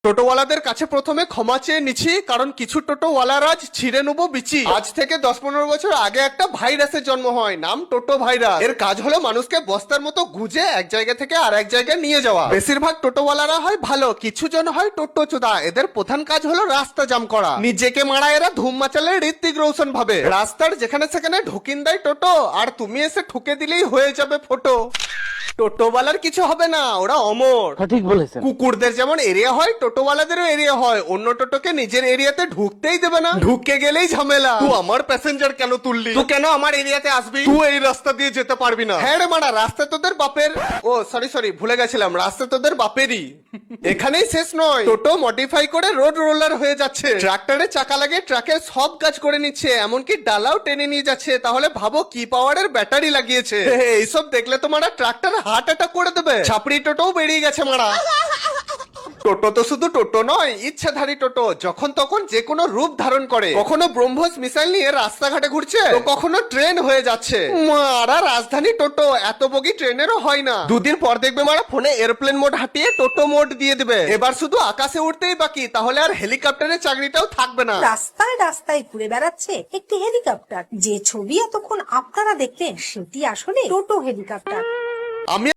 টোটোওয়ালাদের কাছে প্রথমে ক্ষমা চেয়ে নিচ্ছি, কারণ কিছু টোটোওয়ালারা ছিঁড়ে নেবো বিচি। আজ থেকে 10-15 বছর আগে একটা ভাইরাসের জন্ম হয়, নাম টোটো ভাইরাস। এর কাজ হলো মানুষকে বস্তার মতো গুজে এক জায়গা থেকে আর এক জায়গায় নিয়ে যাওয়া। বেশিরভাগ টোটোওয়ালারা হয় ভালো, কিছু জন হয় টোটো চোদা। এদের প্রধান কাজ হলো রাস্তা জাম করা। নিজেকে মারা এরা ধুম মাচালে ঋত্বিক রোশন ভাবে। রাস্তার যেখানে সেখানে ঢুকিন দেয় টোটো, আর তুমি এসে ঠুকে দিলেই হয়ে যাবে ফটো। টোটোওয়ালার কিছু হবে না, ওরা অমর। সঠিক বলেছেন। কুকুরদের যেমন এরিয়া হয়, টোটোওয়ালাদেরও এরিয়া হয়। অন্য টোটোকে নিজের এরিয়াতে ঢুকতেই দেবে না, ঢুকে গেলেই ঝামেলা। তুই আমার প্যাসেঞ্জার কেন তুললি? তুই কেন আমার এরিয়াতে আসবি? তুই এই রাস্তা দিয়ে যেতে পারবি না। হ্যাঁ রে মারা, রাস্তা তোদের বাপের। ও সরি ভুলে গেছিলাম, রাস্তা তোদের বাপেরই। এখানেই শেষ নয়, টোটো মডিফাই করে রোড রোলার হয়ে যাচ্ছে। ট্রাক্টরে চাকা লাগে ট্রাকের সব কাজ করে নিচ্ছে, এমনকি ডালাও টেনে নিয়ে যাচ্ছে। তাহলে ভাবো কি পাওয়ারের ব্যাটারি লাগিয়েছে। এইসব দেখলে তো মারা ট্রাক্টর হার্ট অ্যাটাক করে দেবে। ছাপড়ি টোটোও বেরিয়ে গেছে মারা। টোটো তো শুধু টোটো নয়, ইচ্ছাধারী টোটো যখন তখন যে কোনো রূপ ধারণ করে। কখনো ব্রহ্মোস মিসাইল নিয়ে রাস্তাঘাটে ঘুরছে, তো কখনো ট্রেন হয়ে যাচ্ছে। মারা রাজধানী টোটো, এত বগি ট্রেনেরও হয় না। দুদিন পর দেখবে মারা ফোনে এরোপ্লেন মোড হাঁটিয়ে টোটো মোড দিয়ে দিবে। এবার শুধু আকাশে উঠতেই বাকি, তাহলে আর হেলিকপ্টারের চাকরিটাও থাকবে না। রাস্তায় রাস্তায় ঘুরে বেড়াচ্ছে একটি হেলিকপ্টার। যে ছবি এতক্ষণ আপনারা দেখলেন সেটি আসলে টোটো হেলিকপ্টার। আমি